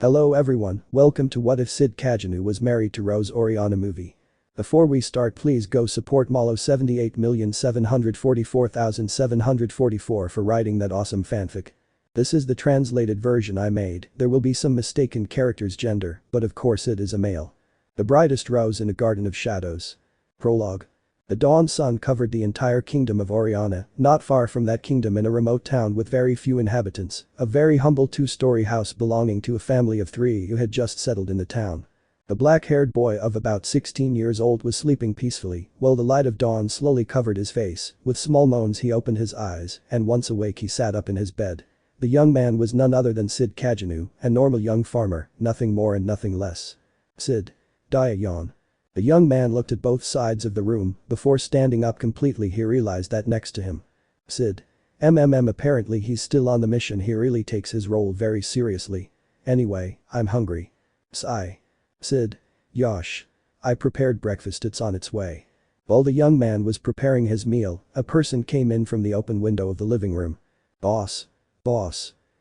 Hello everyone, welcome to What If Cid Kagenou Was Married to Rose Oriana movie. Before we start, please go support Malo 78,744,744 for writing that awesome fanfic. This is the translated version I made. There will be some mistaken characters' gender, but of course it is a male. The brightest rose in a garden of shadows. Prologue. The dawn sun covered the entire kingdom of Oriana, not far from that kingdom in a remote town with very few inhabitants, a very humble two-story house belonging to a family of 3 who had just settled in the town. The black-haired boy of about 16 years old was sleeping peacefully, while the light of dawn slowly covered his face. With small moans he opened his eyes, and once awake he sat up in his bed. The young man was none other than Cid Kagenou, a normal young farmer, nothing more and nothing less. Cid. Yawn. The young man looked at both sides of the room. Before standing up completely he realized that next to him. Cid. Apparently he's still on the mission. He really takes his role very seriously. Anyway, I'm hungry. Sigh. Cid. Yosh. I prepared breakfast, it's on its way. While the young man was preparing his meal, a person came in from the open window of the living room. Boss.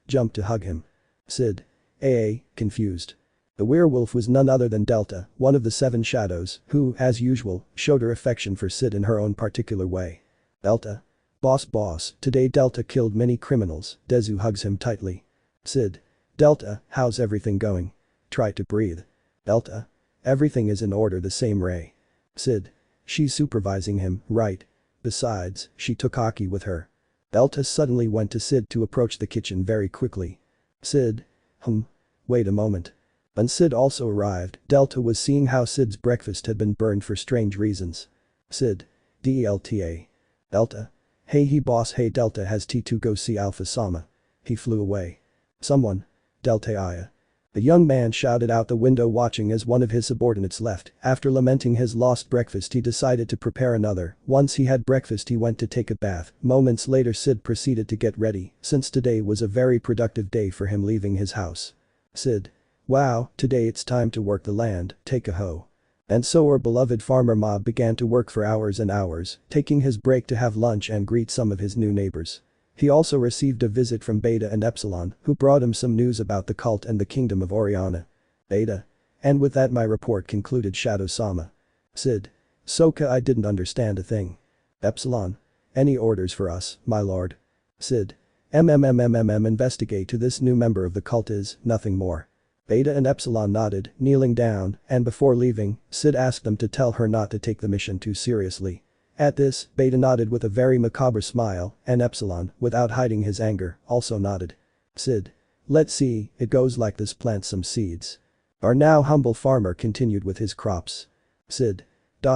Jumped to hug him. Cid. Confused. The werewolf was none other than Delta, one of the 7 shadows, who, as usual, showed her affection for Cid in her own particular way. Delta. Boss, today Delta killed many criminals. Dezu hugs him tightly. Cid. Delta, how's everything going? Try to breathe. Delta. Everything is in order, the same Ray. Cid. She's supervising him, right? Besides, she took Aki with her. Delta suddenly went to Cid to approach the kitchen very quickly. Cid. Wait a moment. When Cid also arrived, Delta was seeing how Cid's breakfast had been burned for strange reasons. Cid. Delta. Delta. Hey boss, hey Delta has to go see Alpha Sama. He flew away. Someone. Delta. The young man shouted out the window, watching as one of his subordinates left. After lamenting his lost breakfast he decided to prepare another. Once he had breakfast he went to take a bath. Moments later Cid proceeded to get ready, since today was a very productive day for him leaving his house. Cid. Wow, today it's time to work the land, take a hoe. And so our beloved farmer mob began to work for hours and hours, taking his break to have lunch and greet some of his new neighbors. He also received a visit from Beta and Epsilon, who brought him some news about the cult and the kingdom of Oriana. Beta. And with that my report concluded, Shadow-sama. Cid. Soka, I didn't understand a thing. Epsilon. Any orders for us, my lord? Cid. Investigate who this new member of the cult is, nothing more. Beta and Epsilon nodded, kneeling down, and before leaving, Cid asked them to tell her not to take the mission too seriously. At this, Beta nodded with a very macabre smile, and Epsilon, without hiding his anger, also nodded. Cid. Let's see, it goes like this: plant some seeds. Our now humble farmer continued with his crops. Cid.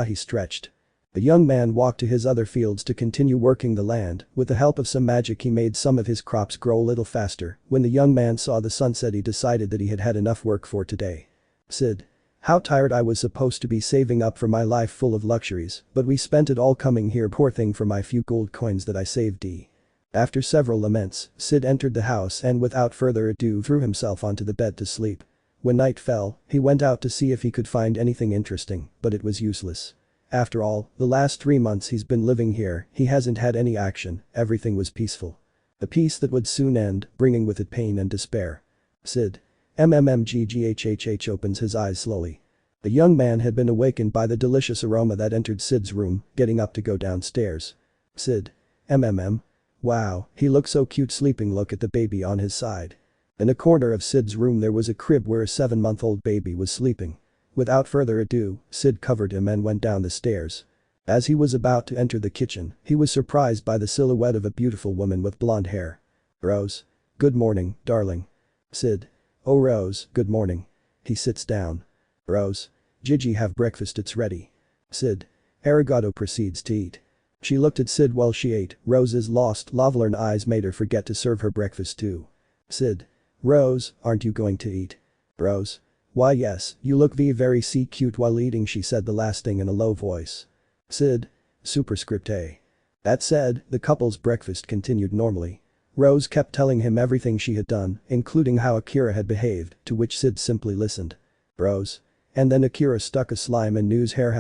He stretched. The young man walked to his other fields to continue working the land. With the help of some magic he made some of his crops grow a little faster. When the young man saw the sunset he decided that he had had enough work for today. Cid. How tired I was supposed to be saving up for my life full of luxuries, but we spent it all coming here, poor thing, for my few gold coins that I saved. After several laments, Cid entered the house and without further ado threw himself onto the bed to sleep. When night fell, he went out to see if he could find anything interesting, but it was useless. After all, the last 3 months he's been living here, he hasn't had any action, everything was peaceful. A peace that would soon end, bringing with it pain and despair. Cid. Opens his eyes slowly. The young man had been awakened by the delicious aroma that entered Cid's room, getting up to go downstairs. Cid. Wow, he looked so cute sleeping. Look at the baby on his side. In a corner of Cid's room there was a crib where a 7-month-old baby was sleeping. Without further ado, Cid covered him and went down the stairs. As he was about to enter the kitchen, he was surprised by the silhouette of a beautiful woman with blonde hair. Rose. Good morning, darling. Cid. Oh Rose, good morning. He sits down. Rose. Gigi, have breakfast, it's ready. Cid. Arigato. Proceeds to eat. She looked at Cid while she ate. Rose's lost, lovelorn eyes made her forget to serve her breakfast too. Cid. Rose, aren't you going to eat? Rose. Why yes, you look very cute while eating, she said the last thing in a low voice. Cid. Superscript A. That said, the couple's breakfast continued normally. Rose kept telling him everything she had done, including how Akira had behaved, to which Cid simply listened. Rose. And then Akira stuck a slime in Nu's hair,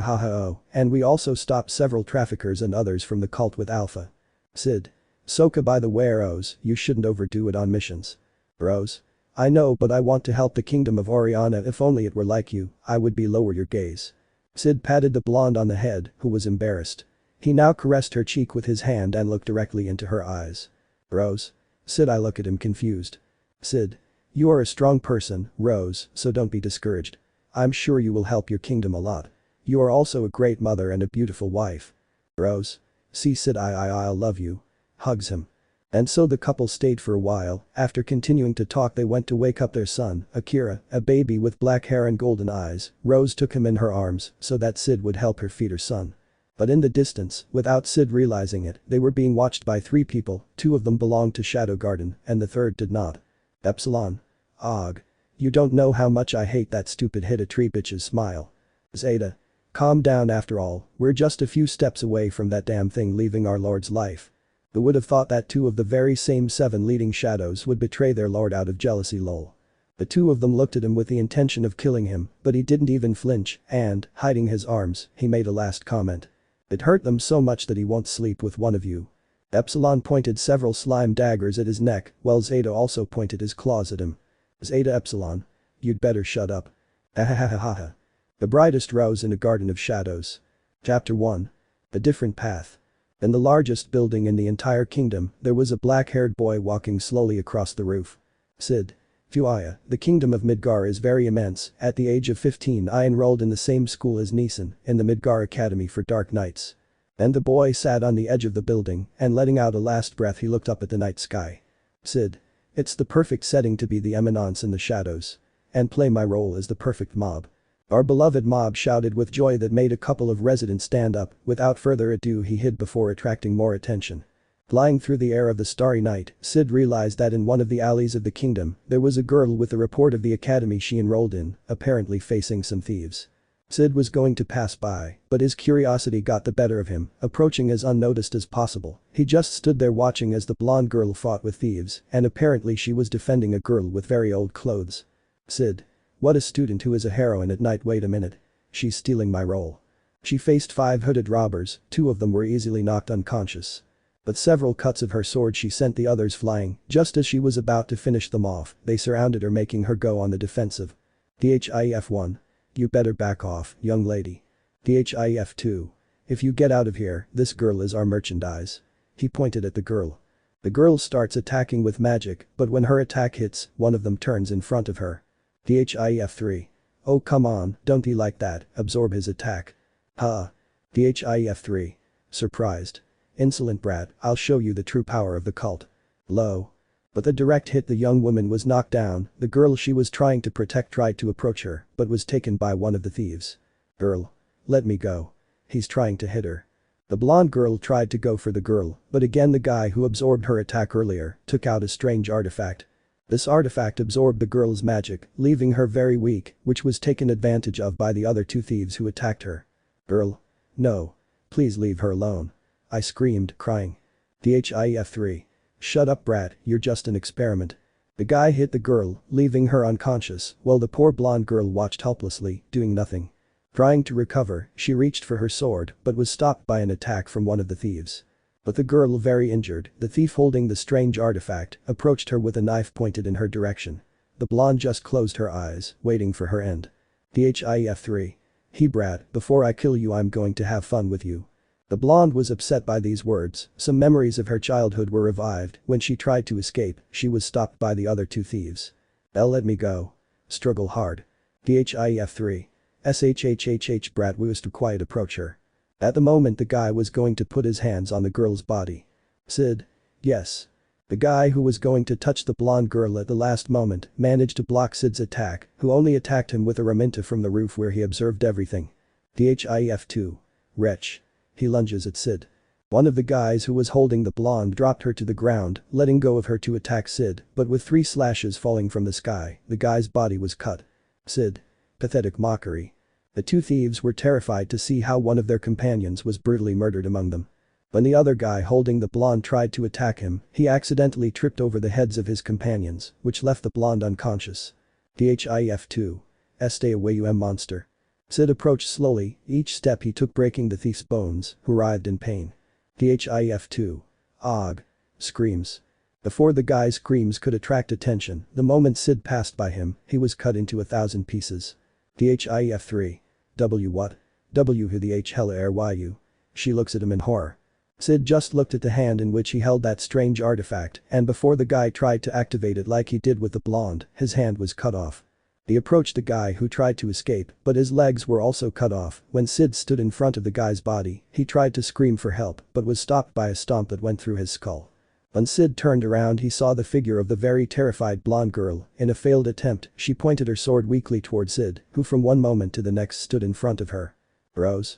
and we also stopped several traffickers and others from the cult with Alpha. Cid. Soka, by the way Rose, you shouldn't overdo it on missions. Rose. I know, but I want to help the kingdom of Oriana. If only it were like you, I would be. Lower your gaze. Cid patted the blonde on the head, who was embarrassed. He now caressed her cheek with his hand and looked directly into her eyes. Rose? Cid. I look at him confused. Cid. You are a strong person, Rose, so don't be discouraged. I'm sure you will help your kingdom a lot. You are also a great mother and a beautiful wife. Rose. See Cid, I'll love you. Hugs him. And so the couple stayed for a while. After continuing to talk, they went to wake up their son, Akira, a baby with black hair and golden eyes. Rose took him in her arms so that Cid would help her feed her son. But in the distance, without Cid realizing it, they were being watched by 3 people, 2 of them belonged to Shadow Garden and the third did not. Epsilon. Og. You don't know how much I hate that stupid hit a tree bitch's smile. Zeta. Calm down, after all, we're just a few steps away from that damn thing leaving our lord's life. Who would have thought that 2 of the very same 7 leading shadows would betray their lord out of jealousy, lol. The 2 of them looked at him with the intention of killing him, but he didn't even flinch and, hiding his arms, he made a last comment. It hurt them so much that he won't sleep with one of you. Epsilon pointed several slime daggers at his neck, while Zeta also pointed his claws at him. Zeta. Epsilon. You'd better shut up. Ahahahaha. The brightest rose in a garden of shadows. Chapter 1. A different path. In the largest building in the entire kingdom, there was a black-haired boy walking slowly across the roof. Cid. Fuaya, the kingdom of Midgar is very immense. At the age of 15 I enrolled in the same school as Neeson, in the Midgar Academy for Dark Knights. And the boy sat on the edge of the building, and letting out a last breath he looked up at the night sky. Cid. It's the perfect setting to be the Eminence in the Shadows. And play my role as the perfect mob. Our beloved mob shouted with joy that made a couple of residents stand up. Without further ado he hid before attracting more attention. Flying through the air of the starry night, Cid realized that in one of the alleys of the kingdom, there was a girl with the report of the academy she enrolled in, apparently facing some thieves. Cid was going to pass by, but his curiosity got the better of him, approaching as unnoticed as possible. He just stood there watching as the blonde girl fought with thieves, and apparently she was defending a girl with very old clothes. Cid. What a student who is a heroine at night. Wait a minute. She's stealing my role. She faced 5 hooded robbers, 2 of them were easily knocked unconscious. But several cuts of her sword she sent the others flying. Just as she was about to finish them off, they surrounded her, making her go on the defensive. Thief1. You better back off, young lady. Thief2. If you get out of here, this girl is our merchandise. He pointed at the girl. The girl starts attacking with magic, but when her attack hits, one of them turns in front of her. Thief3. Oh come on, don't he like that, absorb his attack. Huh. Thief3. Surprised. Insolent brat, I'll show you the true power of the cult. Low. But the direct hit, the young woman was knocked down. The girl she was trying to protect tried to approach her, but was taken by one of the thieves. Girl. Let me go. He's trying to hit her. The blonde girl tried to go for the girl, but again the guy who absorbed her attack earlier took out a strange artifact. This artifact absorbed the girl's magic, leaving her very weak, which was taken advantage of by the other 2 thieves who attacked her. Girl. No. Please leave her alone. I screamed, crying. Thief3. Shut up brat, you're just an experiment. The guy hit the girl, leaving her unconscious, while the poor blonde girl watched helplessly, doing nothing. Trying to recover, she reached for her sword but was stopped by an attack from one of the thieves. But the girl, very injured, the thief holding the strange artifact, approached her with a knife pointed in her direction. The blonde just closed her eyes, waiting for her end. Thief3. He brat, before I kill you I'm going to have fun with you. The blonde was upset by these words. Some memories of her childhood were revived. When she tried to escape, she was stopped by the other 2 thieves. Let me go. Struggle hard. Thief3. Shhhh brat was to quiet approach her. At the moment the guy was going to put his hands on the girl's body. Cid. Yes. The guy who was going to touch the blonde girl at the last moment managed to block Cid's attack, who only attacked him with a raminta from the roof where he observed everything. Thief2. Wretch. He lunges at Cid. One of the guys who was holding the blonde dropped her to the ground, letting go of her to attack Cid, but with 3 slashes falling from the sky, the guy's body was cut. Cid. Pathetic mockery. The 2 thieves were terrified to see how one of their companions was brutally murdered among them. When the other guy holding the blonde tried to attack him, he accidentally tripped over the heads of his companions, which left the blonde unconscious. Thief2. Stay away you monster. Cid approached slowly, each step he took breaking the thief's bones, who writhed in pain. Thief2. Og. Screams. Before the guy's screams could attract attention, the moment Cid passed by him, he was cut into 1,000 pieces. DHIF3. W what? W who the H hell are you? She looks at him in horror. Cid just looked at the hand in which he held that strange artifact, and before the guy tried to activate it like he did with the blonde, his hand was cut off. He approached the guy who tried to escape, but his legs were also cut off. When Cid stood in front of the guy's body, he tried to scream for help but was stopped by a stomp that went through his skull. When Cid turned around, he saw the figure of the very terrified blonde girl. In a failed attempt, she pointed her sword weakly toward Cid, who from one moment to the next stood in front of her. Rose?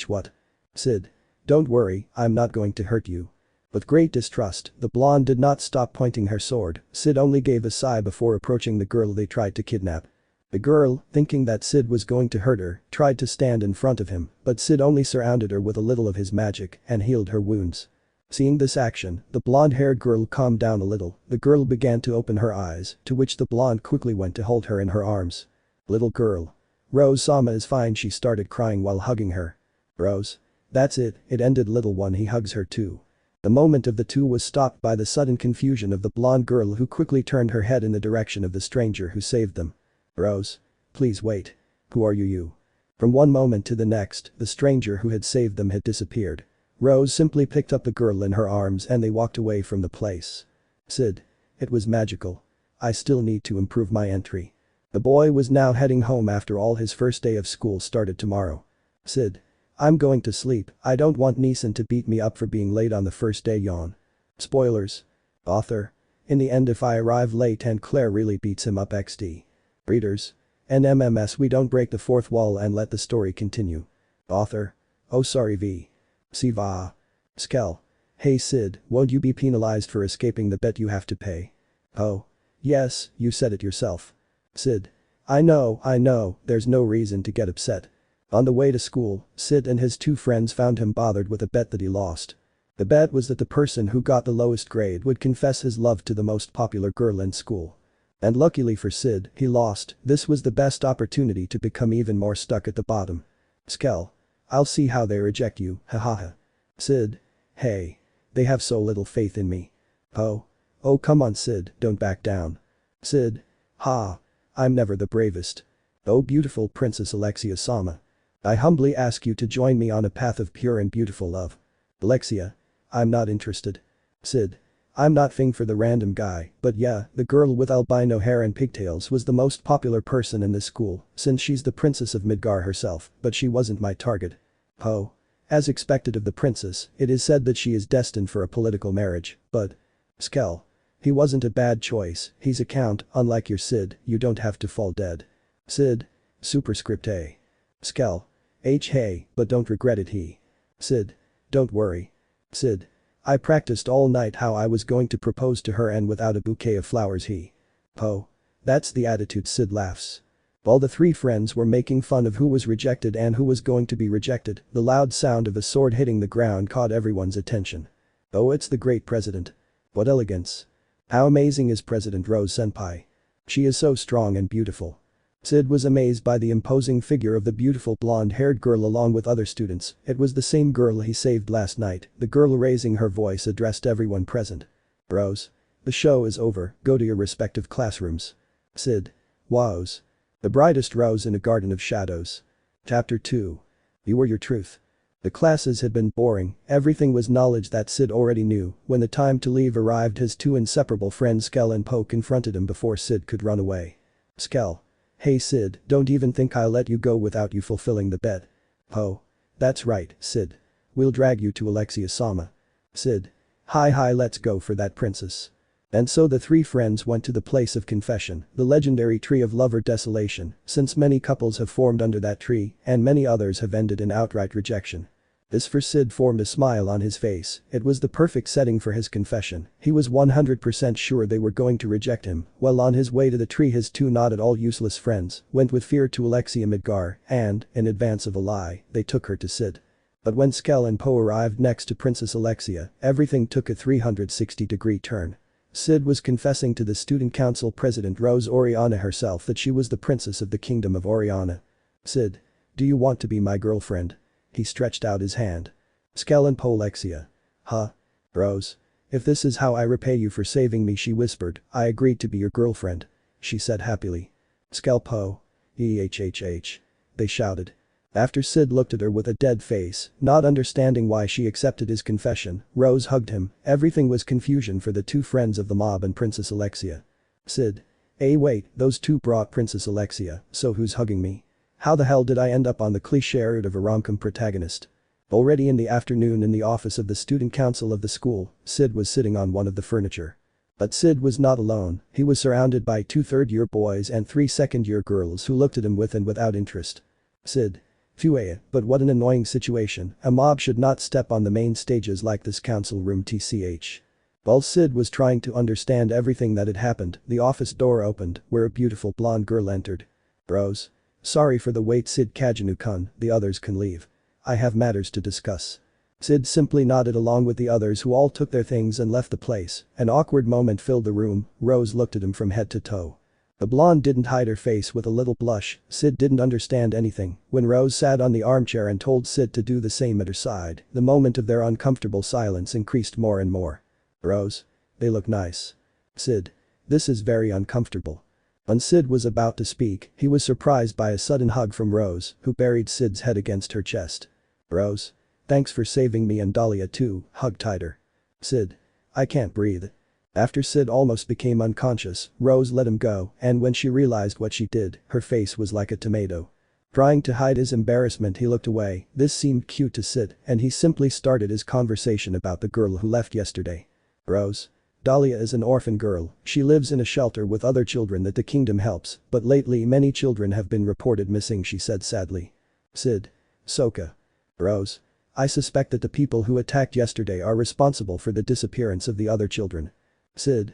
What? Cid. Don't worry, I'm not going to hurt you. With great distrust, the blonde did not stop pointing her sword. Cid only gave a sigh before approaching the girl they tried to kidnap. The girl, thinking that Cid was going to hurt her, tried to stand in front of him, but Cid only surrounded her with a little of his magic and healed her wounds. Seeing this action, the blonde-haired girl calmed down a little. The girl began to open her eyes, to which the blonde quickly went to hold her in her arms. Little girl. Rose Sama is fine, she started crying while hugging her. Rose. That's it ended little one, he hugs her too. The moment of the two was stopped by the sudden confusion of the blonde girl who quickly turned her head in the direction of the stranger who saved them. Rose. Please wait. Who are you? From one moment to the next, the stranger who had saved them had disappeared. Rose simply picked up the girl in her arms and they walked away from the place. Cid. It was magical. I still need to improve my entry. The boy was now heading home after all. His first day of school started tomorrow. Cid. I'm going to sleep, I don't want Neeson to beat me up for being late on the first day. Yawn. Spoilers. Author. In the end, if I arrive late and Claire really beats him up XD. Readers. NMMS, we don't break the fourth wall and let the story continue. Author. Oh sorry V. Siva. Skel. Hey Cid, won't you be penalized for escaping the bet you have to pay? Oh. Yes, you said it yourself. Cid. I know, there's no reason to get upset. On the way to school, Cid and his two friends found him bothered with a bet that he lost. The bet was that the person who got the lowest grade would confess his love to the most popular girl in school. And luckily for Cid, he lost. This was the best opportunity to become even more stuck at the bottom. Skel. I'll see how they reject you, hahaha. Cid. Hey. They have so little faith in me. Oh come on Cid, don't back down. Cid. Ha. I'm never the bravest. Oh beautiful Princess Alexia Sama. I humbly ask you to join me on a path of pure and beautiful love. Alexia. I'm not interested. Cid. I'm not fing for the random guy, but yeah, the girl with albino hair and pigtails was the most popular person in this school, since she's the princess of Midgar herself, but she wasn't my target. Oh. As expected of the princess, it is said that she is destined for a political marriage, but. Skel. He wasn't a bad choice, he's a count, unlike your Cid, you don't have to fall dead. Cid. Superscript A. Skel. Hey, but don't regret it he. Cid. Don't worry. Cid. I practiced all night how I was going to propose to her and without a bouquet of flowers he. Oh. That's the attitude. Cid laughs. While the three friends were making fun of who was rejected and who was going to be rejected, the loud sound of a sword hitting the ground caught everyone's attention. Oh, it's the great president. What elegance. How amazing is President Rose Senpai. She is so strong and beautiful. Cid was amazed by the imposing figure of the beautiful blonde-haired girl along with other students. It was the same girl he saved last night. The girl raising her voice addressed everyone present. Rose. The show is over, go to your respective classrooms. Cid. Wows. The brightest rose in a garden of shadows. Chapter 2. You were your truth. The classes had been boring, everything was knowledge that Cid already knew. When the time to leave arrived, his two inseparable friends Skel and Po confronted him before Cid could run away. Skel. Hey Cid, don't even think I'll let you go without you fulfilling the bet. Po. That's right, Cid. We'll drag you to Alexia Sama. Cid. Hi, let's go for that princess. And so the three friends went to the place of confession, the legendary tree of love or desolation, since many couples have formed under that tree and many others have ended in outright rejection. This for Cid formed a smile on his face. It was the perfect setting for his confession. He was 100% sure they were going to reject him. While on his way to the tree, his two not at all useless friends went with fear to Alexia Midgar and, in advance of a lie, they took her to Cid. But when Skel and Po arrived next to Princess Alexia, everything took a 360-degree turn. Cid was confessing to the student council president Rose Oriana herself that she was the princess of the kingdom of Oriana. Cid. Do you want to be my girlfriend? He stretched out his hand. Skel and Po. Alexia. Huh? Rose. If this is how I repay you for saving me, she whispered, I agreed to be your girlfriend. She said happily. Scalpo. EHHH. They shouted. After Cid looked at her with a dead face, not understanding why she accepted his confession, Rose hugged him. Everything was confusion for the two friends of the mob and Princess Alexia. Cid. Hey wait, those two brought Princess Alexia, so who's hugging me? How the hell did I end up on the cliché of a rom-com protagonist? Already in the afternoon in the office of the student council of the school, Cid was sitting on one of the furniture. But Cid was not alone, he was surrounded by 2 third-year boys and 3 second-year girls who looked at him with and without interest. Cid. Phew, but what an annoying situation, a mob should not step on the main stages like this council room tch. While Cid was trying to understand everything that had happened, the office door opened, where a beautiful blonde girl entered. Rose. Sorry for the wait, Cid Kagenou-kun, the others can leave. I have matters to discuss. Cid simply nodded along with the others who all took their things and left the place. An awkward moment filled the room. Rose looked at him from head to toe. The blonde didn't hide her face with a little blush. Cid didn't understand anything. When Rose sat on the armchair and told Cid to do the same at her side, the moment of their uncomfortable silence increased more and more. Rose. They look nice. Cid. This is very uncomfortable. When Cid was about to speak, he was surprised by a sudden hug from Rose, who buried Cid's head against her chest. Rose. Thanks for saving me, and Dahlia too, hug tighter. Cid. I can't breathe. After Cid almost became unconscious, Rose let him go, and when she realized what she did, her face was like a tomato. Trying to hide his embarrassment, he looked away. This seemed cute to Cid, and he simply started his conversation about the girl who left yesterday. Rose. Dahlia is an orphan girl. She lives in a shelter with other children that the kingdom helps, but lately many children have been reported missing, she said sadly. Cid. Soka. Rose. I suspect that the people who attacked yesterday are responsible for the disappearance of the other children. Cid.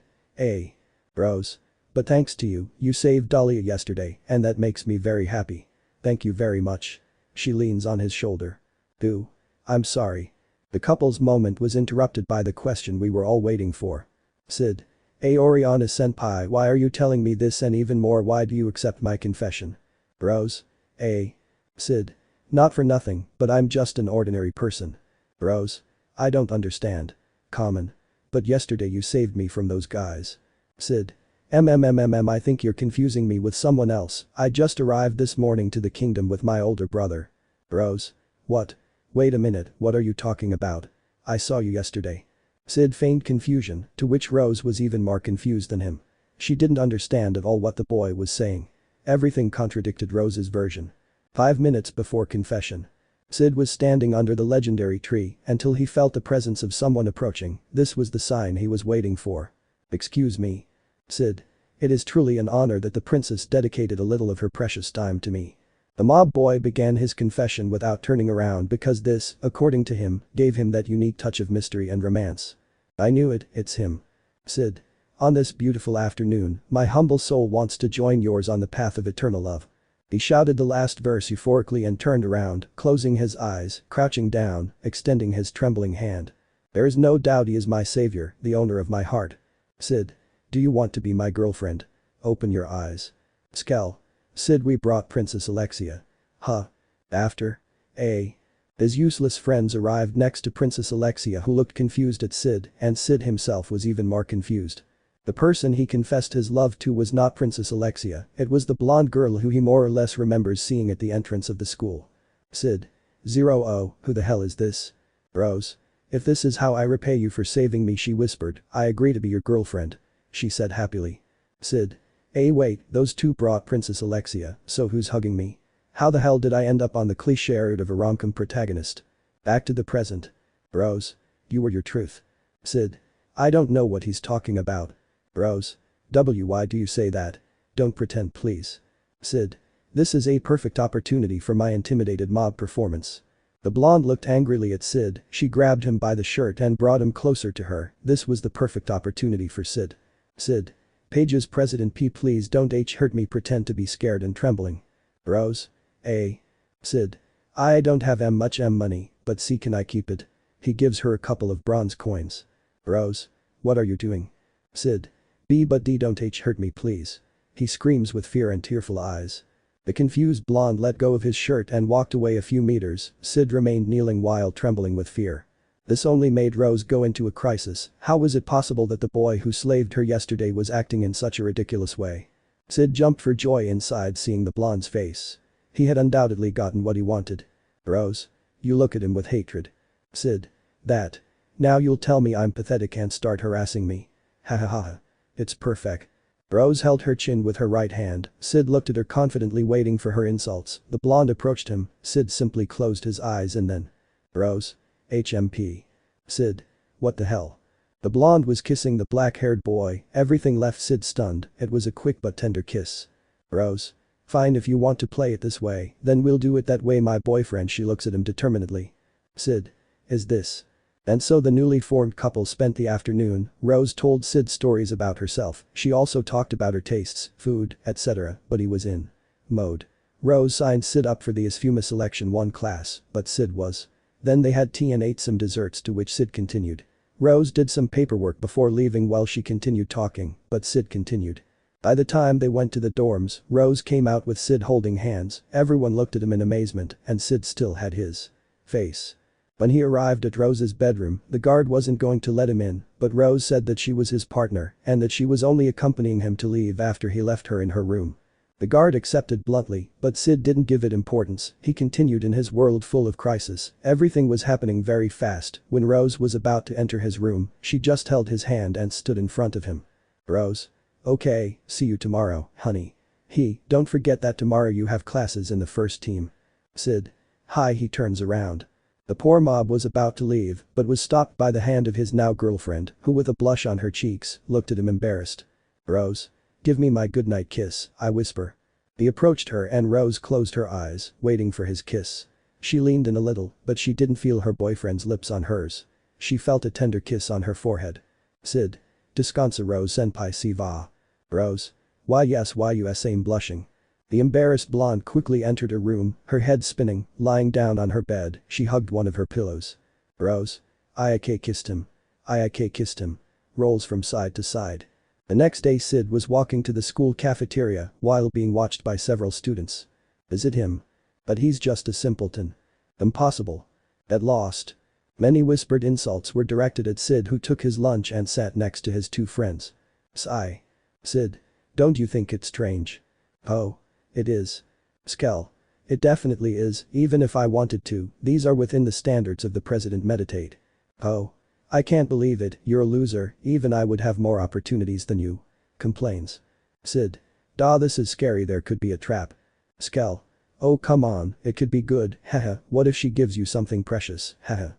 Rose. But thanks to you, you saved Dahlia yesterday, and that makes me very happy. Thank you very much. She leans on his shoulder. I'm sorry. The couple's moment was interrupted by the question we were all waiting for. Cid. Oriana senpai, why are you telling me this, and even more, why do you accept my confession? Rose. Cid. Not for nothing, but I'm just an ordinary person. Rose. I don't understand. Common. But yesterday you saved me from those guys. Cid. I think you're confusing me with someone else. I just arrived this morning to the kingdom with my older brother. Rose. What? Wait a minute, what are you talking about? I saw you yesterday. Cid feigned confusion, to which Rose was even more confused than him. She didn't understand at all what the boy was saying. Everything contradicted Rose's version. 5 minutes before confession. Cid was standing under the legendary tree until he felt the presence of someone approaching. This was the sign he was waiting for. Excuse me. Cid. It is truly an honor that the princess dedicated a little of her precious time to me. The mob boy began his confession without turning around because this, according to him, gave him that unique touch of mystery and romance. I knew it, it's him. Cid. On this beautiful afternoon, my humble soul wants to join yours on the path of eternal love. He shouted the last verse euphorically and turned around, closing his eyes, crouching down, extending his trembling hand. There is no doubt he is my savior, the owner of my heart. Cid. Do you want to be my girlfriend? Open your eyes. Skell. Cid, we brought Princess Alexia. Huh? After? His useless friends arrived next to Princess Alexia, who looked confused at Cid, and Cid himself was even more confused. The person he confessed his love to was not Princess Alexia, it was the blonde girl who he more or less remembers seeing at the entrance of the school. Cid. 0 who the hell is this? Rose. If this is how I repay you for saving me, she whispered, I agree to be your girlfriend. She said happily. Cid. Wait, those two brought Princess Alexia, so who's hugging me? How the hell did I end up on the cliché of a rom-com protagonist? Back to the present. Rose. You were your truth. Cid. I don't know what he's talking about. Rose. Why do you say that? Don't pretend, please. Cid. This is a perfect opportunity for my intimidated mob performance. The blonde looked angrily at Cid, she grabbed him by the shirt and brought him closer to her. This was the perfect opportunity for Cid. Cid. Page's President P, please don't hurt me, pretend to be scared and trembling. Rose. Cid. I don't have much money, but see, can I keep it? He gives her a couple of bronze coins. Rose. What are you doing? Cid. But don't hurt me, please. He screams with fear and tearful eyes. The confused blonde let go of his shirt and walked away a few meters. Cid remained kneeling while trembling with fear. This only made Rose go into a crisis. How was it possible that the boy who slaved her yesterday was acting in such a ridiculous way? Cid jumped for joy inside seeing the blonde's face. He had undoubtedly gotten what he wanted. Rose. You look at him with hatred. Cid. That. Now you'll tell me I'm pathetic and start harassing me. Ha ha ha. It's perfect. Rose held her chin with her right hand. Cid looked at her confidently waiting for her insults. The blonde approached him. Cid simply closed his eyes and then. Rose. HMP. Cid. What the hell? The blonde was kissing the black-haired boy. Everything left Cid stunned. It was a quick but tender kiss. Rose. Fine, if you want to play it this way, then we'll do it that way, my boyfriend. She looks at him determinedly. Cid. Is this? And so the newly formed couple spent the afternoon. Rose told Cid stories about herself. She also talked about her tastes, food, etc., but he was in mode. Rose signed Cid up for the Asfuma Selection 1 class, but Cid was. Then they had tea and ate some desserts, to which Cid continued. Rose did some paperwork before leaving while she continued talking, but Cid continued. By the time they went to the dorms, Rose came out with Cid holding hands. Everyone looked at him in amazement, and Cid still had his face. When he arrived at Rose's bedroom, the guard wasn't going to let him in, but Rose said that she was his partner and that she was only accompanying him to leave after he left her in her room. The guard accepted bluntly, but Cid didn't give it importance. He continued in his world full of crisis. Everything was happening very fast. When Rose was about to enter his room, she just held his hand and stood in front of him. Rose. Okay, see you tomorrow, honey. Don't forget that tomorrow you have classes in the first team. Cid. Hi. He turns around. The poor mob was about to leave, but was stopped by the hand of his now girlfriend, who with a blush on her cheeks, looked at him embarrassed. Rose. Give me my goodnight kiss, I whisper. He approached her and Rose closed her eyes, waiting for his kiss. She leaned in a little, but she didn't feel her boyfriend's lips on hers. She felt a tender kiss on her forehead. Cid. Descansa Rose senpai si va. Rose. Why yes I'm blushing. The embarrassed blonde quickly entered her room, her head spinning, lying down on her bed, she hugged one of her pillows. Rose. Ike kissed him. Ike kissed him. Rolls from side to side. The next day Cid was walking to the school cafeteria while being watched by several students. Is it him? But he's just a simpleton. Impossible. Get lost. Many whispered insults were directed at Cid, who took his lunch and sat next to his two friends. Sigh. Cid. Don't you think it's strange? Oh. It is. Skel. It definitely is, even if I wanted to, these are within the standards of the president. Meditate. Oh. I can't believe it, you're a loser, even I would have more opportunities than you. Complains. Cid. Duh, this is scary, there could be a trap. Skel. Oh come on, it could be good, haha, what if she gives you something precious, haha.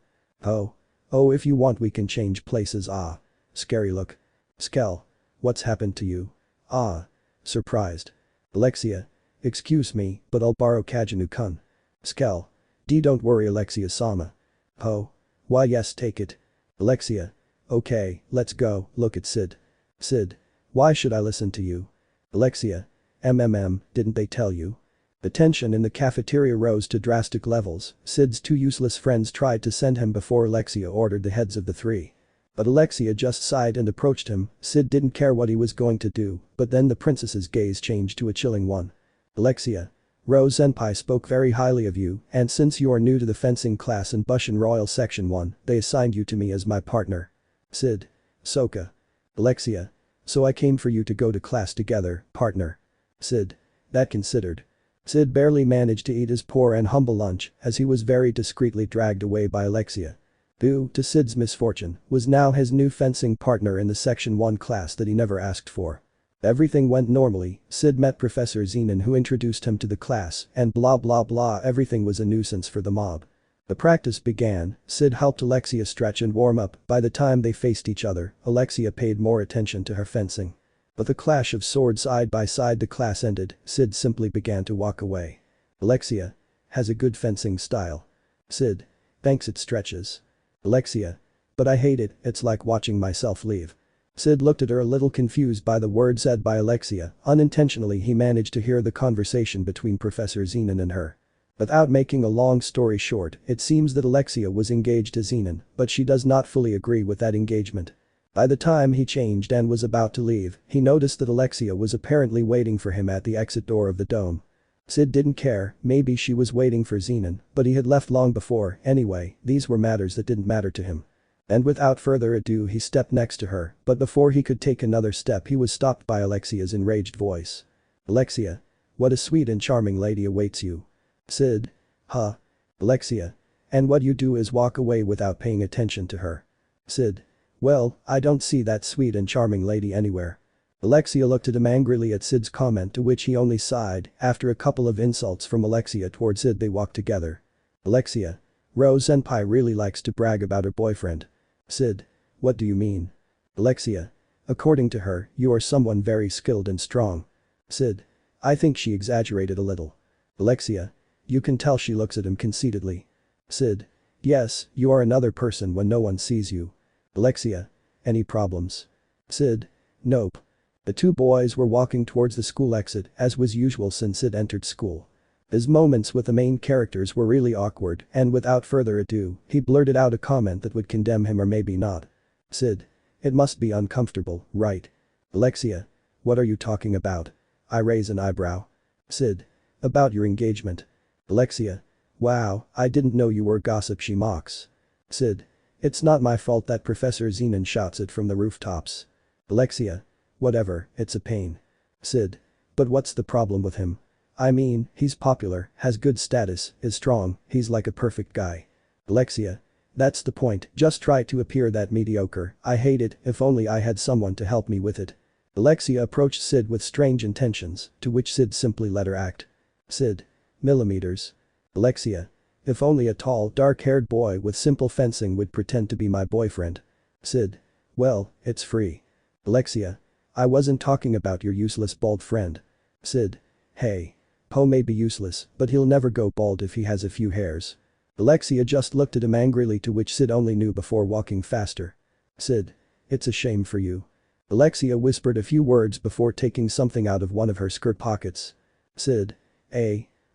Oh. Oh, if you want we can change places. Ah. Scary look. Skel. What's happened to you? Ah. Surprised. Alexia. Excuse me, but I'll borrow Kagenou-kun. Skel. Don't worry Alexia-sama. Oh. Why yes, take it. Alexia. Okay, let's go, look at Cid. Cid. Why should I listen to you? Alexia. Didn't they tell you? The tension in the cafeteria rose to drastic levels. Cid's two useless friends tried to send him before Alexia ordered the heads of the three. But Alexia just sighed and approached him. Cid didn't care what he was going to do, but then the princess's gaze changed to a chilling one. Alexia. Rose senpai spoke very highly of you, and since you are new to the fencing class in Bushin Royal Section 1, they assigned you to me as my partner. Cid. Soka. Alexia. So I came for you to go to class together, partner. Cid. That considered. Cid barely managed to eat his poor and humble lunch, as he was very discreetly dragged away by Alexia. Who, to Cid's misfortune, was now his new fencing partner in the Section 1 class that he never asked for. Everything went normally. Cid met Professor Zenon, who introduced him to the class, and blah blah blah, everything was a nuisance for the mob. The practice began. Cid helped Alexia stretch and warm up. By the time they faced each other, Alexia paid more attention to her fencing. But the clash of swords side by side, the class ended. Cid simply began to walk away. Alexia. Has a good fencing style. Cid. Thanks, it stretches. Alexia. But I hate it, it's like watching myself leave. Cid looked at her a little confused by the words said by Alexia. Unintentionally he managed to hear the conversation between Professor Zenon and her. Without making a long story short, it seems that Alexia was engaged to Zenon, but she does not fully agree with that engagement. By the time he changed and was about to leave, he noticed that Alexia was apparently waiting for him at the exit door of the dome. Cid didn't care, maybe she was waiting for Zenon, but he had left long before, anyway, these were matters that didn't matter to him. And without further ado he stepped next to her, but before he could take another step he was stopped by Alexia's enraged voice. Alexia. What a sweet and charming lady awaits you. Cid. Huh? Alexia. And what you do is walk away without paying attention to her. Cid. Well, I don't see that sweet and charming lady anywhere. Alexia looked at him angrily at Cid's comment, to which he only sighed. After a couple of insults from Alexia toward Cid they walked together. Alexia. Rose Senpai really likes to brag about her boyfriend. Cid. What do you mean? Alexia. According to her, you are someone very skilled and strong. Cid. I think she exaggerated a little. Alexia. You can tell she looks at him conceitedly. Cid. Yes, you are another person when no one sees you. Alexia. Any problems? Cid. Nope. The two boys were walking towards the school exit as was usual since Cid entered school. His moments with the main characters were really awkward and without further ado, he blurted out a comment that would condemn him or maybe not. Cid. It must be uncomfortable, right? Alexia. What are you talking about? I raise an eyebrow. Cid. About your engagement. Alexia. Wow, I didn't know you were gossip, she mocks. Cid. It's not my fault that Professor Zenon shouts it from the rooftops. Alexia. Whatever, it's a pain. Cid. But what's the problem with him? I mean, he's popular, has good status, is strong, he's like a perfect guy. Alexia. That's the point, just try to appear that mediocre, I hate it, if only I had someone to help me with it. Alexia approached Cid with strange intentions, to which Cid simply let her act. Cid. Millimeters. Alexia. If only a tall, dark-haired boy with simple fencing would pretend to be my boyfriend. Cid. Well, it's free. Alexia. I wasn't talking about your useless bald friend. Cid. Hey. Poe may be useless, but he'll never go bald if he has a few hairs. Alexia just looked at him angrily, to which Cid only knew before walking faster. Cid. It's a shame for you. Alexia whispered a few words before taking something out of one of her skirt pockets. Cid.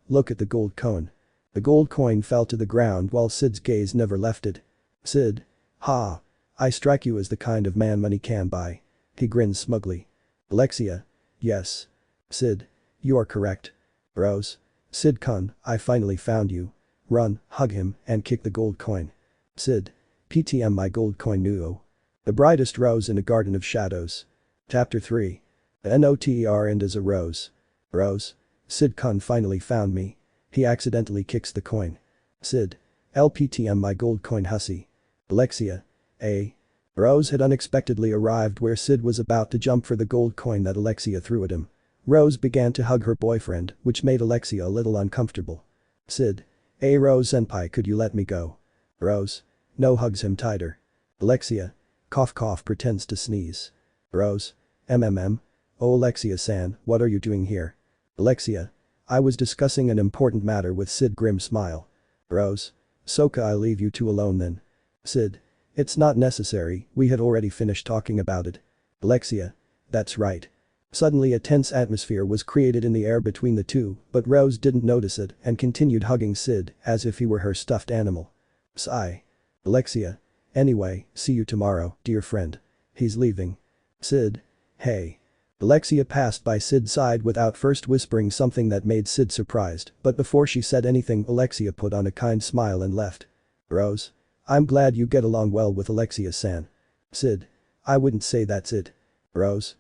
Look at the gold coin. The gold coin fell to the ground while Cid's gaze never left it. Cid. Ha. I strike you as the kind of man money can buy. He grinned smugly. Alexia. Yes. Cid. You are correct. Rose. Cid-kun, I finally found you. Run, hug him, and kick the gold coin. Cid. PTM my gold coin nuo. The brightest rose in a garden of shadows. Chapter 3. NOTER and as a rose. Rose. Cid-kun finally found me. He accidentally kicks the coin. Cid. LPTM my gold coin hussy. Alexia. Rose had unexpectedly arrived where Cid was about to jump for the gold coin that Alexia threw at him. Rose began to hug her boyfriend, which made Alexia a little uncomfortable. Cid. Rose senpai, could you let me go? Rose. No, hugs him tighter. Alexia. Cough cough, pretends to sneeze. Rose. Oh Alexia-san, what are you doing here? Alexia. I was discussing an important matter with Cid, grim smile. Rose. Soka, I'll leave you two alone then. Cid. It's not necessary, we had already finished talking about it. Alexia. That's right. Suddenly a tense atmosphere was created in the air between the two, but Rose didn't notice it and continued hugging Cid as if he were her stuffed animal. Sigh. Alexia. Anyway, see you tomorrow, dear friend. He's leaving. Cid. Hey. Alexia passed by Cid's side without first whispering something that made Cid surprised, but before she said anything Alexia put on a kind smile and left. Rose. I'm glad you get along well with Alexia-san. Cid. I wouldn't say that's it. Rose.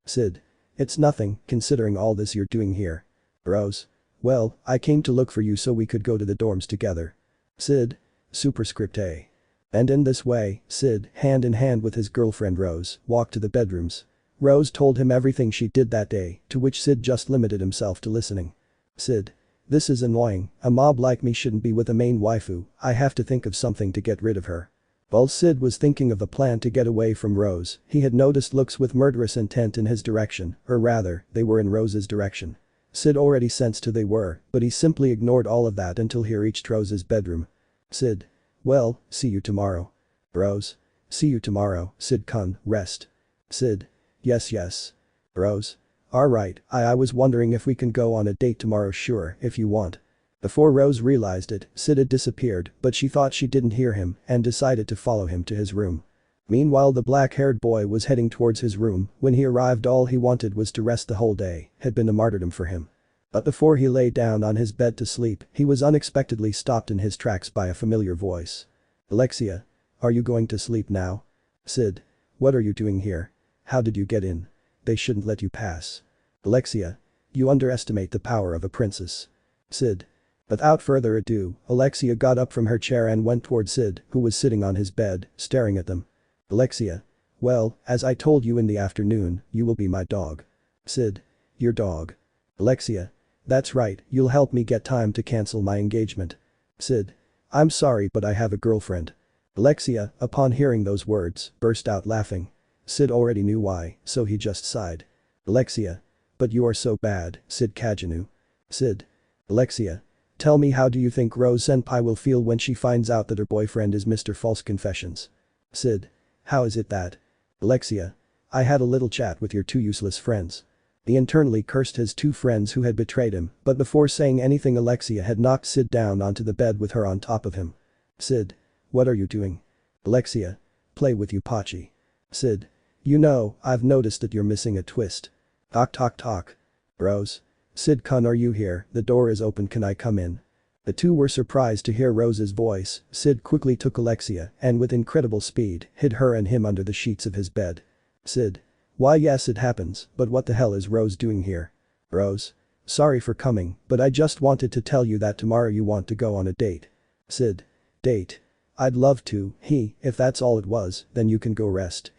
Cid. It's nothing, considering all this you're doing here. Rose. Well, I came to look for you so we could go to the dorms together. Cid. Superscript A. And in this way, Cid, hand in hand with his girlfriend Rose, walked to the bedrooms. Rose told him everything she did that day, to which Cid just limited himself to listening. Cid. This is annoying, a mob like me shouldn't be with a main waifu, I have to think of something to get rid of her. While Cid was thinking of a plan to get away from Rose, he had noticed looks with murderous intent in his direction, or rather, they were in Rose's direction. Cid already sensed who they were, but he simply ignored all of that until he reached Rose's bedroom. Cid. Well, see you tomorrow. Rose. See you tomorrow, Cid-kun, rest. Cid. Yes. Rose. Alright, I was wondering if we can go on a date tomorrow, sure, if you want. Before Rose realized it, Cid had disappeared, but she thought she didn't hear him and decided to follow him to his room. Meanwhile the black-haired boy was heading towards his room. When he arrived all he wanted was to rest. The whole day had been a martyrdom for him. But before he lay down on his bed to sleep, he was unexpectedly stopped in his tracks by a familiar voice. "Alexia. Are you going to sleep now?" "Cid. What are you doing here? How did you get in? They shouldn't let you pass." "Alexia. You underestimate the power of a princess." "Cid." Without further ado, Alexia got up from her chair and went toward Cid, who was sitting on his bed, staring at them. "Alexia. Well, as I told you in the afternoon, you will be my dog." "Cid. Your dog." "Alexia. That's right, you'll help me get time to cancel my engagement." "Cid. I'm sorry but I have a girlfriend." Alexia, upon hearing those words, burst out laughing. Cid already knew why, so he just sighed. "Alexia. But you are so bad, Cid Kagenou." "Cid." "Alexia. Tell me, how do you think Rose Senpai will feel when she finds out that her boyfriend is Mr. False Confessions?" "Cid. How is it that?" "Alexia. I had a little chat with your two useless friends." He internally cursed his two friends who had betrayed him, but before saying anything Alexia had knocked Cid down onto the bed with her on top of him. "Cid. What are you doing?" "Alexia. Play with you Pachi." "Cid. You know, I've noticed that you're missing a twist." "Talk talk talk." "Rose. Cid-kun, are you here? The door is open, can I come in?" The two were surprised to hear Rose's voice. Cid quickly took Alexia and with incredible speed hid her and him under the sheets of his bed. "Cid. Why yes, it happens, but what the hell is Rose doing here?" "Rose. Sorry for coming, but I just wanted to tell you that tomorrow you want to go on a date." "Cid. Date. I'd love to, if that's all it was, then you can go rest,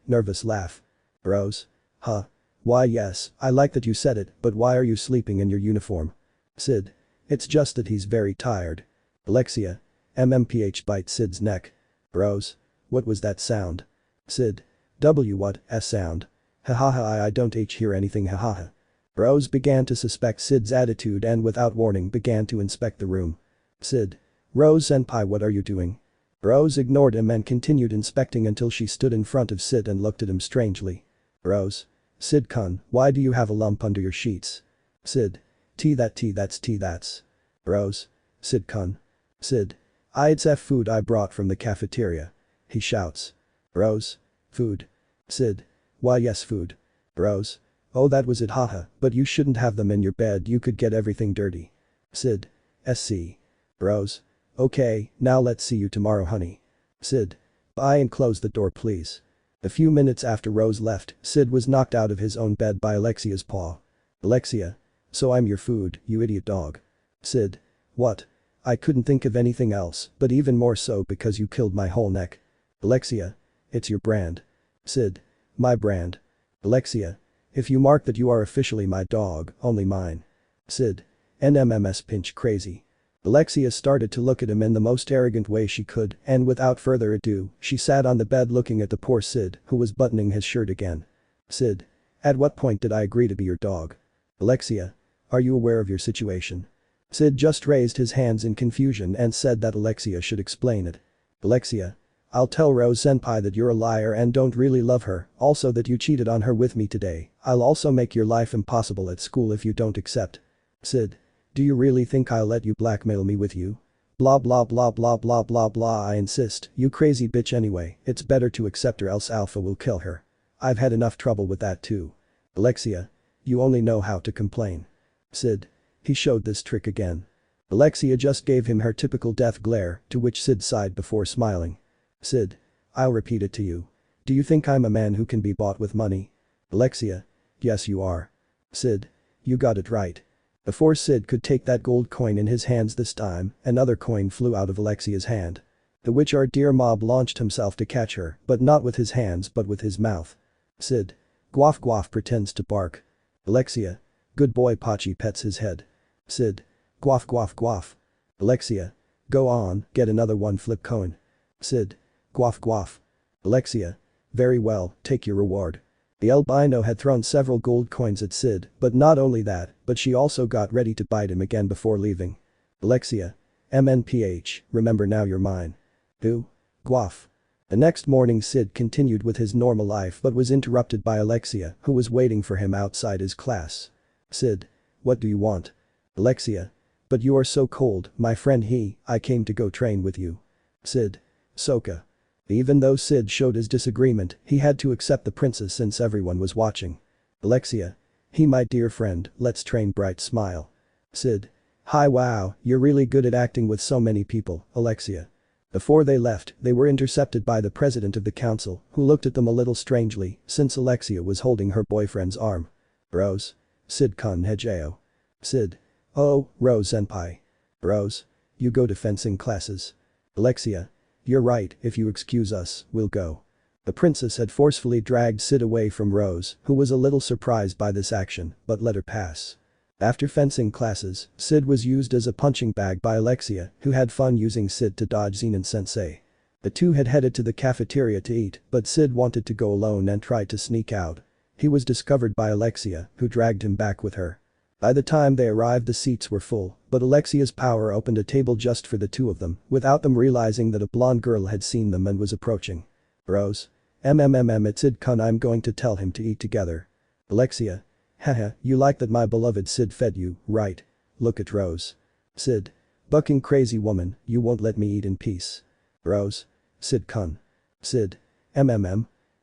Nervous laugh. "Rose. Huh. Why yes, I like that you said it, but why are you sleeping in your uniform?" "Cid. It's just that he's very tired." Alexia. MMPH bites Cid's neck. "Rose. What was that sound?" "Cid. What sound? Hahaha, I don't hear anything, hahaha." Rose began to suspect Cid's attitude and without warning began to inspect the room. "Cid. Rose Senpai, what are you doing?" Rose ignored him and continued inspecting until she stood in front of Cid and looked at him strangely. "Rose. Cid-kun, why do you have a lump under your sheets?" "Cid. That's. "Rose. Cid-kun. Cid. It's food I brought from the cafeteria." He shouts. "Rose. Food." Cid. Why yes, food. Rose. Oh, that was it, haha, but you shouldn't have them in your bed, you could get everything dirty. Cid. SC. Rose. Okay, now let's see you tomorrow, honey. Cid. Bye, and close the door please. A few minutes after Rose left, Cid was knocked out of his own bed by Alexia's paw. "Alexia. So I'm your food, you idiot dog." Cid. What? I couldn't think of anything else, but even more so because you killed my whole neck. Alexia. It's your brand. Cid. My brand. Alexia. If you mark that you are officially my dog, only mine. Cid. NMMS pinch crazy. Alexia started to look at him in the most arrogant way she could, and without further ado, she sat on the bed looking at the poor Cid, who was buttoning his shirt again. Cid. At what point did I agree to be your dog? Alexia. Are you aware of your situation? Cid just raised his hands in confusion and said that Alexia should explain it. Alexia. I'll tell Rose Senpai that you're a liar and don't really love her, also that you cheated on her with me today. I'll also make your life impossible at school if you don't accept. Cid. Do you really think I'll let you blackmail me with you? Blah blah blah blah blah blah blah, I insist, you crazy bitch. Anyway, it's better to accept or else Alpha will kill her. I've had enough trouble with that too. Alexia. You only know how to complain. Cid. He showed this trick again. Alexia just gave him her typical death glare, to which Cid sighed before smiling. Cid. I'll repeat it to you. Do you think I'm a man who can be bought with money? Alexia. Yes you are. Cid. You got it right. Before Cid could take that gold coin in his hands this time, another coin flew out of Alexia's hand. The which our dear mob launched himself to catch her, but not with his hands but with his mouth. Cid. Guaf guaf pretends to bark. Alexia. Good boy, Pachi pets his head. Cid. Guaf guaf guaf. Alexia. Go on, get another one, flip coin. Cid. Guaf guaf. Alexia. Very well, take your reward. The albino had thrown several gold coins at Cid, but not only that, but she also got ready to bite him again before leaving. Alexia. MNPH, remember now you're mine. Do. Guaf. The next morning Cid continued with his normal life but was interrupted by Alexia, who was waiting for him outside his class. Cid. What do you want? Alexia. But you are so cold, my friend. I came to go train with you. Cid. Soka. Even though Cid showed his disagreement, he had to accept the princess since everyone was watching. Alexia. He my dear friend, let's train bright smile. Cid. Hi wow, you're really good at acting with so many people, Alexia. Before they left, they were intercepted by the president of the council, who looked at them a little strangely, since Alexia was holding her boyfriend's arm. Rose. Cid Kagenou. Cid. Oh, Rose senpai. Rose. You go to fencing classes. Alexia. You're right, if you excuse us, we'll go. The princess had forcefully dragged Cid away from Rose, who was a little surprised by this action, but let her pass. After fencing classes, Cid was used as a punching bag by Alexia, who had fun using Cid to dodge Zenon-sensei. The two had headed to the cafeteria to eat, but Cid wanted to go alone and tried to sneak out. He was discovered by Alexia, who dragged him back with her. By the time they arrived the seats were full, but Alexia's power opened a table just for the two of them, without them realizing that a blonde girl had seen them and was approaching. Rose. It's Cid Kun, I'm going to tell him to eat together. Alexia. Haha, you like that my beloved Cid fed you, right? Look at Rose. Cid. Bucking crazy woman, you won't let me eat in peace. Rose. Cid Kun. Cid.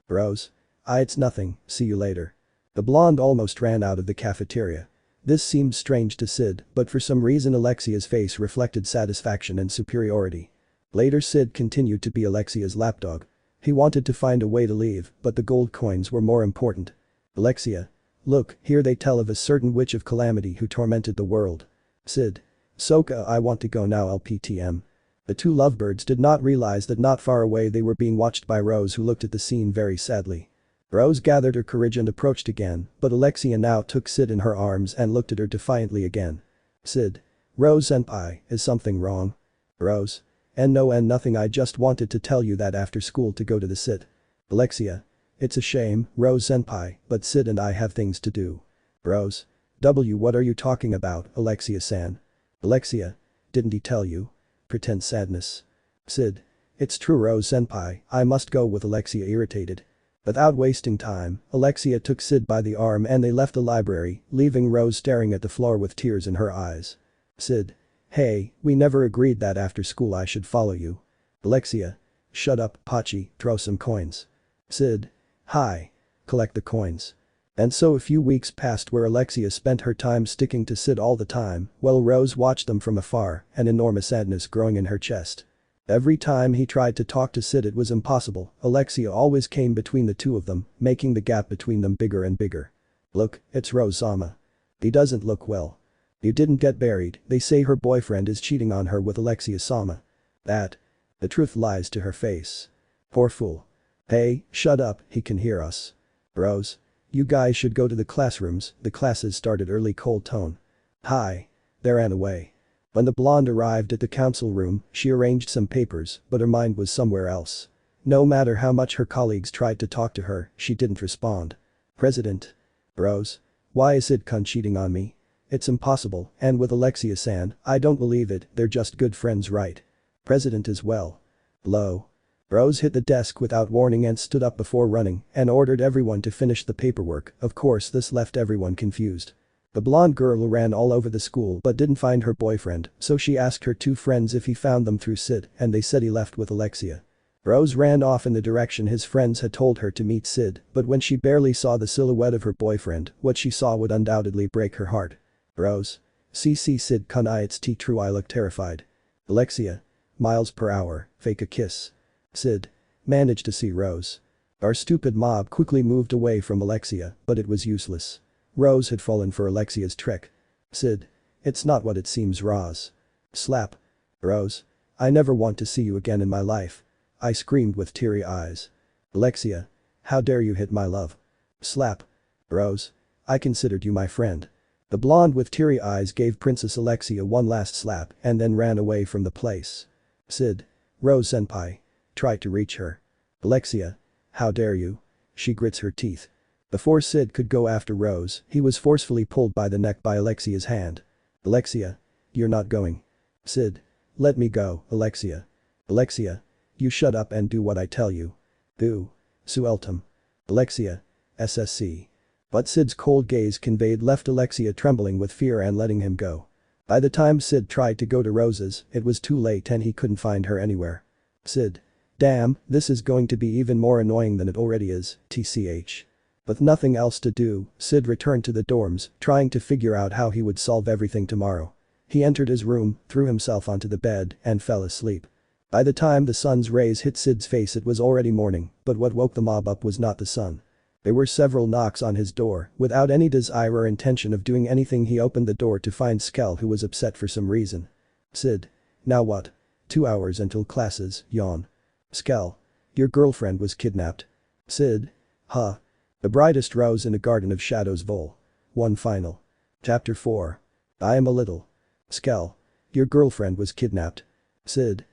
Rose. It's nothing, see you later. The blonde almost ran out of the cafeteria. This seemed strange to Cid, but for some reason Alexia's face reflected satisfaction and superiority. Later Cid continued to be Alexia's lapdog. He wanted to find a way to leave, but the gold coins were more important. Alexia. Look, here they tell of a certain witch of calamity who tormented the world. Cid. Soka, I want to go now LPTM. The two lovebirds did not realize that not far away they were being watched by Rose, who looked at the scene very sadly. Rose gathered her courage and approached again, but Alexia now took Cid in her arms and looked at her defiantly again. Cid. Rose senpai, is something wrong? Rose. No and nothing, I just wanted to tell you that after school to go to the Cid. Alexia. It's a shame, Rose senpai, but Cid and I have things to do. Rose. What are you talking about, Alexia-san? Alexia. Didn't he tell you? Pretend sadness. Cid. It's true Rose senpai, I must go with Alexia irritated. Without wasting time, Alexia took Cid by the arm and they left the library, leaving Rose staring at the floor with tears in her eyes. Cid. Hey, we never agreed that after school I should follow you. Alexia. Shut up, Pachi, throw some coins. Cid. Hi. Collect the coins. And so a few weeks passed where Alexia spent her time sticking to Cid all the time, while Rose watched them from afar, an enormous sadness growing in her chest. Every time he tried to talk to Cid it was impossible, Alexia always came between the two of them, making the gap between them bigger and bigger. Look, it's Rose-sama. He doesn't look well. You didn't get buried, they say her boyfriend is cheating on her with Alexia-sama. That. The truth lies to her face. Poor fool. Hey, shut up, he can hear us. Rose. You guys should go to the classrooms, the classes started early cold tone. Hi. They ran away. When the blonde arrived at the council room, she arranged some papers, but her mind was somewhere else. No matter how much her colleagues tried to talk to her, she didn't respond. President. Rose. Why is Cid-kun cheating on me? It's impossible, and with Alexia-san, I don't believe it, they're just good friends right? President as well. Low. Rose hit the desk without warning and stood up before running and ordered everyone to finish the paperwork, of course this left everyone confused. The blonde girl ran all over the school but didn't find her boyfriend, so she asked her two friends if he found them through Cid and they said he left with Alexia. Rose ran off in the direction his friends had told her to meet Cid, but when she barely saw the silhouette of her boyfriend, what she saw would undoubtedly break her heart. Rose. CC Cid-kun, it's true I look terrified. Alexia. Miles per hour, fake a kiss. Cid. Managed to see Rose. Our stupid mob quickly moved away from Alexia, but it was useless. Rose had fallen for Alexia's trick. Cid. It's not what it seems Roz. Slap. Rose. I never want to see you again in my life. I screamed with teary eyes. Alexia. How dare you hit my love. Slap. Rose. I considered you my friend. The blonde with teary eyes gave Princess Alexia one last slap and then ran away from the place. Cid. Rose senpai. Try to reach her. Alexia. How dare you. She grits her teeth. Before Cid could go after Rose, he was forcefully pulled by the neck by Alexia's hand. Alexia. You're not going. Cid. Let me go, Alexia. Alexia. You shut up and do what I tell you. Do. Sueltum. Alexia. SSC. But Cid's cold gaze conveyed left Alexia trembling with fear and letting him go. By the time Cid tried to go to Rose's, it was too late and he couldn't find her anywhere. Cid. Damn, this is going to be even more annoying than it already is, TCH. With nothing else to do, Cid returned to the dorms, trying to figure out how he would solve everything tomorrow. He entered his room, threw himself onto the bed, and fell asleep. By the time the sun's rays hit Cid's face it was already morning, but what woke the mob up was not the sun. There were several knocks on his door. Without any desire or intention of doing anything he opened the door to find Skell, who was upset for some reason. Cid. Now what? 2 hours until classes, yawn. Skell. Your girlfriend was kidnapped. Cid. Huh. The brightest rose in a garden of shadows vol. 1 final. Chapter 4. I am a little. Skell. Your girlfriend was kidnapped. Cid.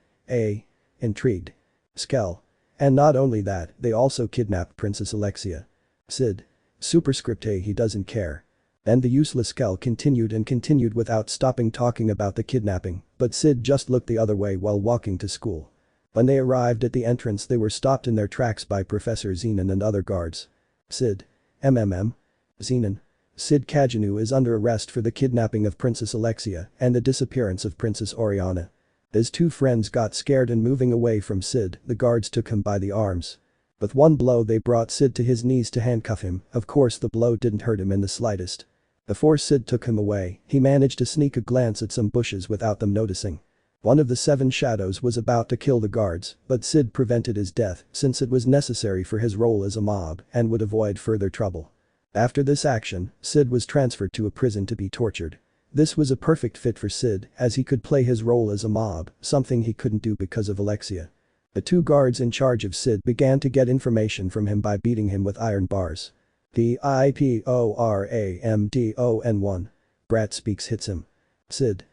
Intrigued. Skell. And not only that, they also kidnapped Princess Alexia. Cid. Superscript A, he doesn't care. And the useless Skell continued without stopping talking about the kidnapping, but Cid just looked the other way while walking to school. When they arrived at the entrance they were stopped in their tracks by Professor Zenon and other guards. Cid. Zenon. Cid Kagenou is under arrest for the kidnapping of Princess Alexia and the disappearance of Princess Oriana. His two friends got scared and moving away from Cid, the guards took him by the arms. With one blow they brought Cid to his knees to handcuff him, of course the blow didn't hurt him in the slightest. Before Cid took him away, he managed to sneak a glance at some bushes without them noticing. One of the 7 shadows was about to kill the guards, but Cid prevented his death since it was necessary for his role as a mob and would avoid further trouble. After this action, Cid was transferred to a prison to be tortured. This was a perfect fit for Cid as he could play his role as a mob, something he couldn't do because of Alexia. The 2 guards in charge of Cid began to get information from him by beating him with iron bars. The IPORAMDON1. Brat speaks hits him. Cid.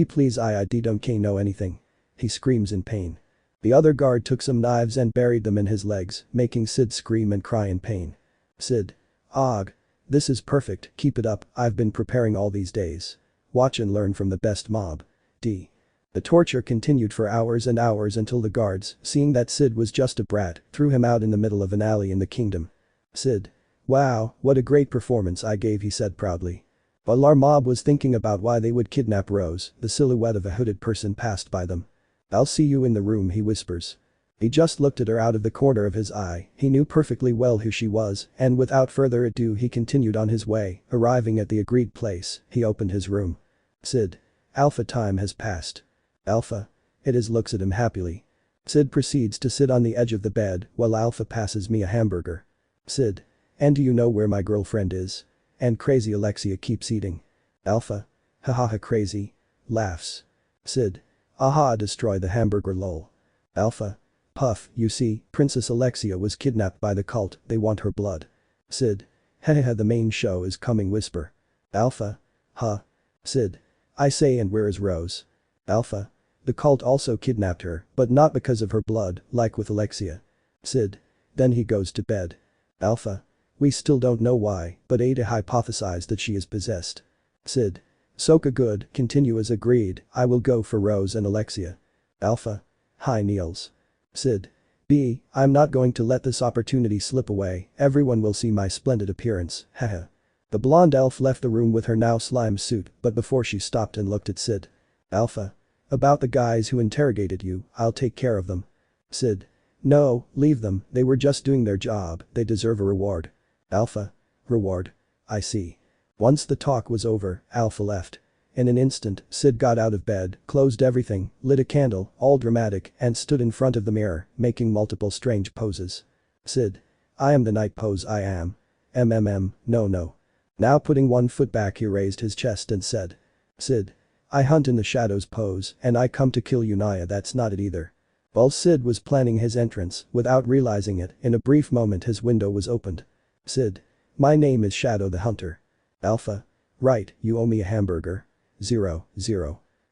Please I don't know anything. He screams in pain. The other guard took some knives and buried them in his legs, making Cid scream and cry in pain. Cid. Og. This is perfect, keep it up, I've been preparing all these days. Watch and learn from the best mob. D. The torture continued for hours and hours until the guards, seeing that Cid was just a brat, threw him out in the middle of an alley in the kingdom. Cid. Wow, what a great performance I gave, he said proudly. While our mob was thinking about why they would kidnap Rose, the silhouette of a hooded person passed by them. I'll see you in the room, he whispers. He just looked at her out of the corner of his eye, he knew perfectly well who she was, and without further ado he continued on his way, arriving at the agreed place, he opened his room. Cid. Alpha, time has passed. Alpha. It is, looks at him happily. Cid proceeds to sit on the edge of the bed while Alpha passes me a hamburger. Cid. And do you know where my girlfriend is? And crazy Alexia keeps eating. Alpha. Hahaha crazy. Laughs. Cid. Aha, destroy the hamburger lol. Alpha. Puff, you see, Princess Alexia was kidnapped by the cult, they want her blood. Cid. Hehehe, the main show is coming, whisper. Alpha. Huh. Cid. I say, and where is Rose? Alpha. The cult also kidnapped her, but not because of her blood, like with Alexia. Cid. Then he goes to bed. Alpha. We still don't know why, but Ada hypothesized that she is possessed. Cid. Soka good, continue as agreed, I will go for Rose and Alexia. Alpha. Hi Niels. Cid. B. I'm not going to let this opportunity slip away, everyone will see my splendid appearance, haha. The blonde elf left the room with her now slime suit, but before she stopped and looked at Cid. Alpha. About the guys who interrogated you, I'll take care of them. Cid. No, leave them, they were just doing their job, they deserve a reward. Alpha. Reward. I see. Once the talk was over, Alpha left. In an instant, Cid got out of bed, closed everything, lit a candle, all dramatic, and stood in front of the mirror, making multiple strange poses. Cid. I am the night pose, I am. No. Now putting one foot back he raised his chest and said. Cid. I hunt in the shadows pose, and I come to kill you, Naya, that's not it either. While Cid was planning his entrance, without realizing it, in a brief moment his window was opened. Cid. My name is Shadow the Hunter. Alpha. Right, you owe me a hamburger. 0.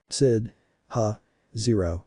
Cid. Huh. 0.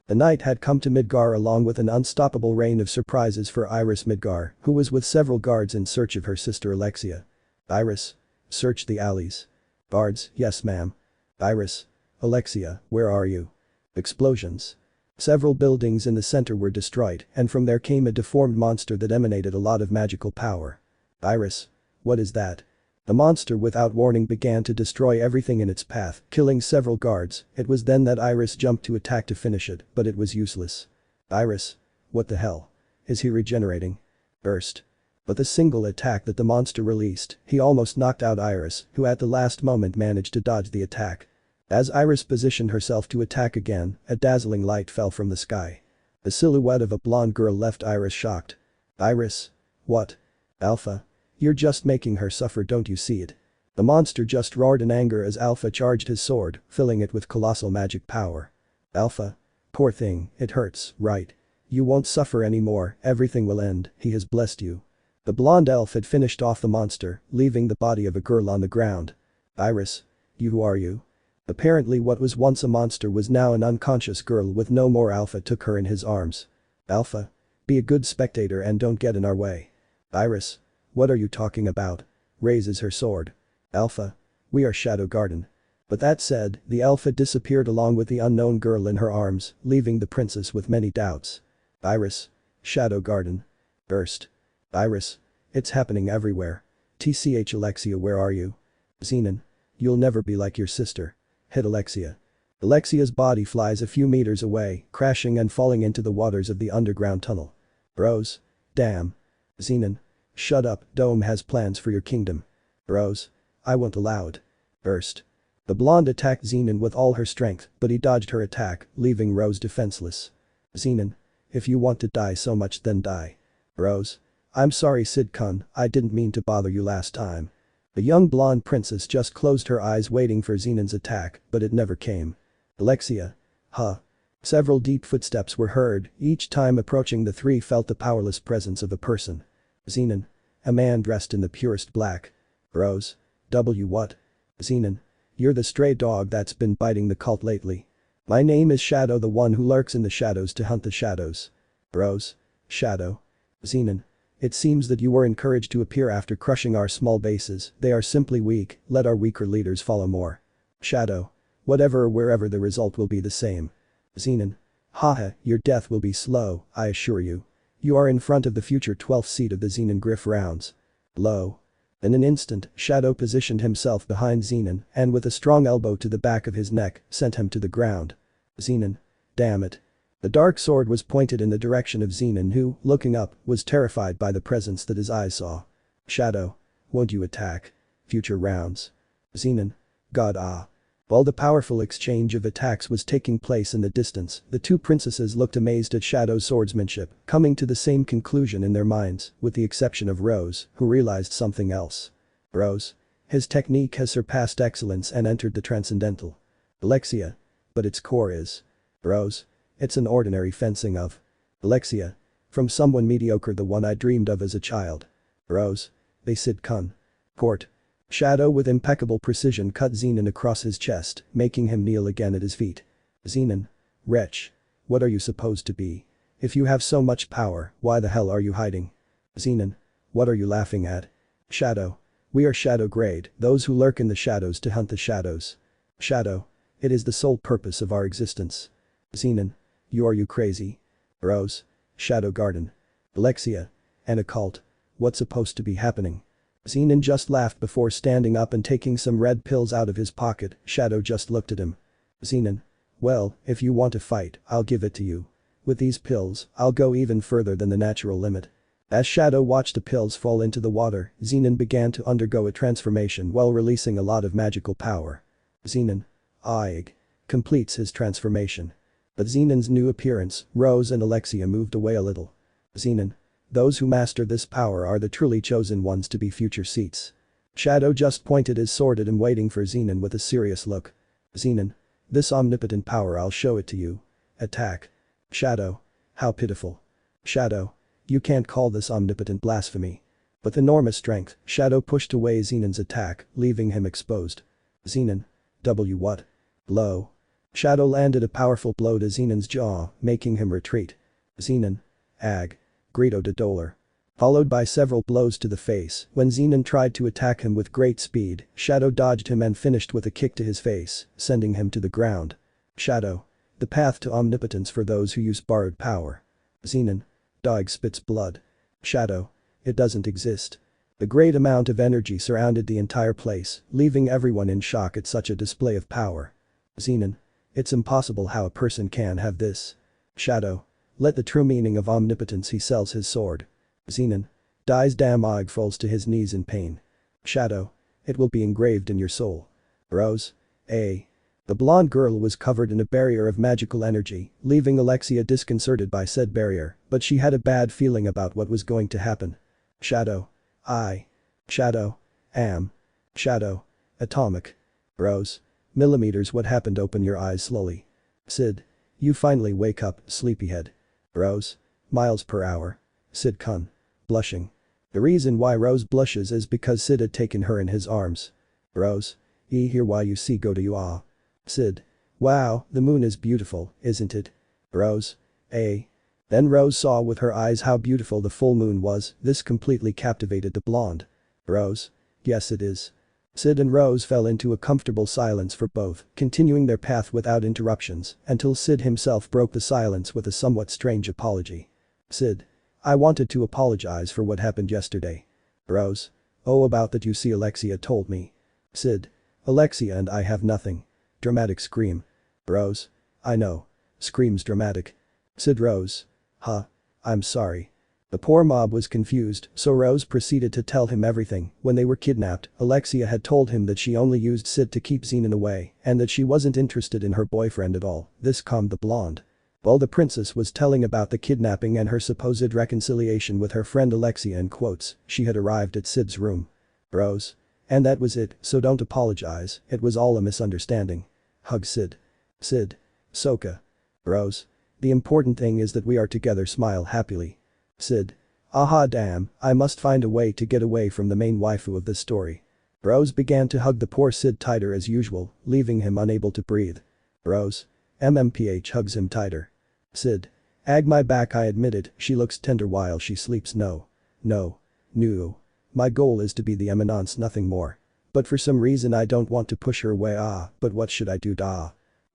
The night had come to Midgar along with an unstoppable rain of surprises for Iris Midgar, who was with several guards in search of her sister Alexia. Iris. Search the alleys. Guards, yes ma'am. Iris. Alexia, where are you? Explosions. Several buildings in the center were destroyed, and from there came a deformed monster that emanated a lot of magical power. Iris. What is that? The monster without warning began to destroy everything in its path, killing several guards. It was then that Iris jumped to attack to finish it, but it was useless. Iris. What the hell? Is he regenerating? Burst. But the single attack that the monster released, he almost knocked out Iris, who at the last moment managed to dodge the attack. As Iris positioned herself to attack again, a dazzling light fell from the sky. The silhouette of a blonde girl left Iris shocked. Iris? What? Alpha? You're just making her suffer, don't you see it? The monster just roared in anger as Alpha charged his sword, filling it with colossal magic power. Alpha? Poor thing, it hurts, right? You won't suffer anymore, everything will end, he has blessed you. The blonde elf had finished off the monster, leaving the body of a girl on the ground. Iris? Who are you? Apparently what was once a monster was now an unconscious girl with no more. Alpha took her in his arms. Alpha? Be a good spectator and don't get in our way. Iris? What are you talking about? Raises her sword. Alpha? We are Shadow Garden. But that said, the elf had disappeared along with the unknown girl in her arms, leaving the princess with many doubts. Iris? Shadow Garden. Burst. Iris? It's happening everywhere. TCH Alexia, where are you? Zenon. You'll never be like your sister. Hit Alexia. Alexia's body flies a few meters away, crashing and falling into the waters of the underground tunnel. Rose? Damn. Zenon. Shut up, Dome has plans for your kingdom. Rose? I won't allow it. Burst. The blonde attacked Zenon with all her strength, but he dodged her attack, leaving Rose defenseless. Zenon. If you want to die so much then die. Rose? I'm sorry Cid Kun, I didn't mean to bother you last time. The young blonde princess just closed her eyes waiting for Zenon's attack, but it never came. Alexia? Huh? Several deep footsteps were heard, each time approaching the three felt the powerless presence of a person. Zenon. A man dressed in the purest black. Rose? What? Zenon. You're the stray dog that's been biting the cult lately. My name is Shadow, the one who lurks in the shadows to hunt the shadows. Rose? Shadow? Zenon. It seems that you were encouraged to appear after crushing our small bases, they are simply weak, let our weaker leaders follow more. Shadow. Whatever or wherever the result will be the same. Zenon. Haha, your death will be slow, I assure you. You are in front of the future 12th seed of the Zenon Griff rounds. Low. In an instant, Shadow positioned himself behind Zenon and with a strong elbow to the back of his neck, sent him to the ground. Zenon. Damn it. The dark sword was pointed in the direction of Zenon who, looking up, was terrified by the presence that his eyes saw. Shadow. Won't you attack? Future rounds. Zenon. God ah. While the powerful exchange of attacks was taking place in the distance, the two princesses looked amazed at Shadow's swordsmanship, coming to the same conclusion in their minds, with the exception of Rose, who realized something else. Rose. His technique has surpassed excellence and entered the transcendental. Alexia. But its core is. Rose. It's an ordinary fencing of. Alexia. From someone mediocre, the one I dreamed of as a child. Rose. They Cid Kun. Court. Shadow with impeccable precision cut Zenon across his chest, making him kneel again at his feet. Zenon. Wretch. What are you supposed to be? If you have so much power, why the hell are you hiding? Zenon. What are you laughing at? Shadow. We are Shadow Grade, those who lurk in the shadows to hunt the shadows. Shadow. It is the sole purpose of our existence. Zenon. Are you crazy? Rose. Shadow Garden. Alexia. An occult. What's supposed to be happening? Zenon just laughed before standing up and taking some red pills out of his pocket. Shadow just looked at him. Zenon. Well, if you want to fight, I'll give it to you. With these pills, I'll go even further than the natural limit. As Shadow watched the pills fall into the water, Zenon began to undergo a transformation while releasing a lot of magical power. Zenon. Aig. Completes his transformation. But Zenon's new appearance, Rose and Alexia moved away a little. Zenon. Those who master this power are the truly chosen ones to be future seats. Shadow just pointed his sword at him, waiting for Zenon with a serious look. Zenon. This omnipotent power, I'll show it to you. Attack. Shadow. How pitiful. Shadow. You can't call this omnipotent blasphemy. With enormous strength, Shadow pushed away Zenon's attack, leaving him exposed. Zenon. What? Blow. Shadow landed a powerful blow to Zenon's jaw, making him retreat. Zenon. Ag. Grito de Dolor. Followed by several blows to the face. When Zenon tried to attack him with great speed, Shadow dodged him and finished with a kick to his face, sending him to the ground. Shadow. The path to omnipotence for those who use borrowed power. Zenon. Dog spits blood. Shadow. It doesn't exist. A great amount of energy surrounded the entire place, leaving everyone in shock at such a display of power. Zenon. It's impossible how a person can have this. Shadow. Let the true meaning of omnipotence, he sells his sword. Zenon. Dies damn Og falls to his knees in pain. Shadow. It will be engraved in your soul. Rose. A. The blonde girl was covered in a barrier of magical energy, leaving Alexia disconcerted by said barrier, but she had a bad feeling about what was going to happen. Shadow. I. Shadow. Am. Shadow. Atomic. Rose. Millimeters. What happened? Open your eyes slowly. Cid. You finally wake up, sleepyhead. Rose. Miles per hour. Cid Kun. Blushing. The reason why Rose blushes is because Cid had taken her in his arms. Rose. Here why you see go to you ah. Cid. Wow, the moon is beautiful, isn't it? Rose. A. Then Rose saw with her eyes how beautiful the full moon was, this completely captivated the blonde. Rose. Yes it is. Cid and Rose fell into a comfortable silence for both, continuing their path without interruptions, until Cid himself broke the silence with a somewhat strange apology. Cid. I wanted to apologize for what happened yesterday. Rose. Oh, about that, you see, Alexia told me. Cid. Alexia and I have nothing. Dramatic scream. Rose. I know. Screams dramatic. Cid. Rose. Huh. I'm sorry. The poor mob was confused, so Rose proceeded to tell him everything. When they were kidnapped, Alexia had told him that she only used Cid to keep Zenon away and that she wasn't interested in her boyfriend at all. This calmed the blonde. While the princess was telling about the kidnapping and her supposed reconciliation with her friend Alexia in quotes, she had arrived at Cid's room. Rose. And that was it, so don't apologize, it was all a misunderstanding. Hug Cid. Cid. Soka. Rose. The important thing is that we are together. Smile happily. Cid. Aha damn, I must find a way to get away from the main waifu of this story. Rose began to hug the poor Cid tighter as usual, leaving him unable to breathe. Rose. MMPH hugs him tighter. Cid. Ag my back, I admit it, she looks tender while she sleeps. No. My goal is to be the Eminence, nothing more. But for some reason I don't want to push her away. But what should I do?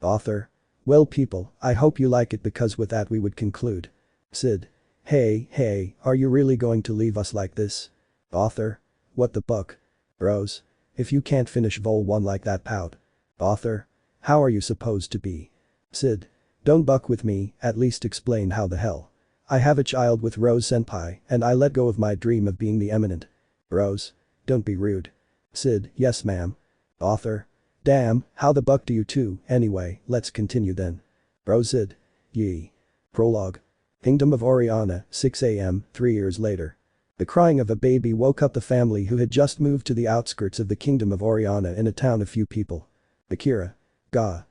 Author. Well people, I hope you like it because with that we would conclude. Cid. Hey, are you really going to leave us like this? Author. What the buck? Rose. If you can't finish Vol 1 like that, pout. Author. How are you supposed to be? Cid. Don't buck with me, at least explain how the hell. I have a child with Rose senpai and I let go of my dream of being the eminent. Rose. Don't be rude. Cid. Yes ma'am. Author. Damn, how the buck do you two, anyway, let's continue then. Rose. Cid. Yee. Prologue. Kingdom of Oriana, 6 a.m., 3 years later. The crying of a baby woke up the family who had just moved to the outskirts of the Kingdom of Oriana in a town of few people. Akira. Ga.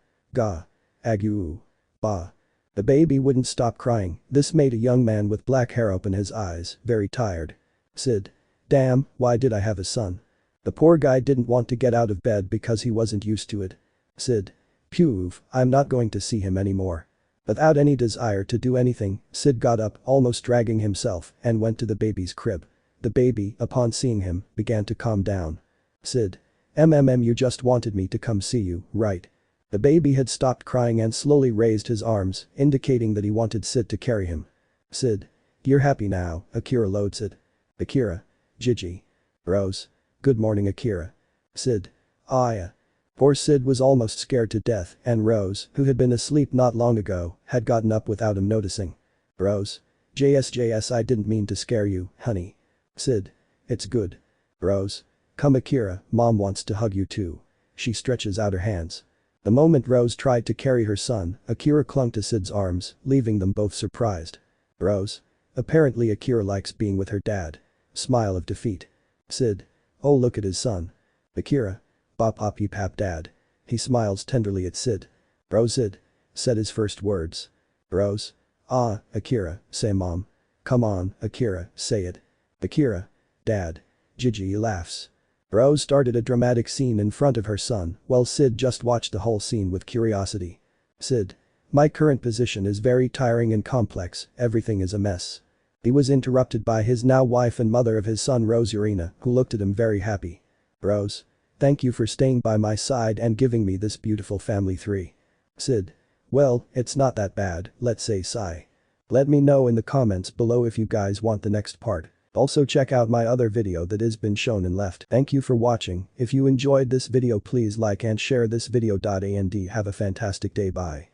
Agu. Ba. The baby wouldn't stop crying, this made a young man with black hair open his eyes, very tired. Cid. Damn, why did I have a son? The poor guy didn't want to get out of bed because he wasn't used to it. Cid. Phew, I'm not going to see him anymore. Without any desire to do anything, Cid got up, almost dragging himself, and went to the baby's crib. The baby, upon seeing him, began to calm down. Cid. You just wanted me to come see you, right? The baby had stopped crying and slowly raised his arms, indicating that he wanted Cid to carry him. Cid. You're happy now, Akira loads Cid. Akira. Gigi. Rose. Good morning Akira. Cid. Yeah. Poor Cid was almost scared to death and Rose, who had been asleep not long ago, had gotten up without him noticing. Rose. JS I didn't mean to scare you, honey. Cid. It's good. Rose. Come Akira, mom wants to hug you too. She stretches out her hands. The moment Rose tried to carry her son, Akira clung to Cid's arms, leaving them both surprised. Rose. Apparently Akira likes being with her dad. Smile of defeat. Cid. Oh look at his son. Akira. Bop poppy pap dad. He smiles tenderly at Cid. Rose. Cid. Said his first words. Rose. Akira, say mom. Come on, Akira, say it. Akira. Dad. Gigi laughs. Rose started a dramatic scene in front of her son, while Cid just watched the whole scene with curiosity. Cid. My current position is very tiring and complex, everything is a mess. He was interrupted by his now wife and mother of his son Rose Oriana, who looked at him very happy. Rose. Thank you for staying by my side and giving me this beautiful family 3. Cid. Well, it's not that bad, let's say sigh. Let me know in the comments below if you guys want the next part. Also check out my other video that has been shown and left. Thank you for watching, if you enjoyed this video please like and share this video. And have a fantastic day, bye.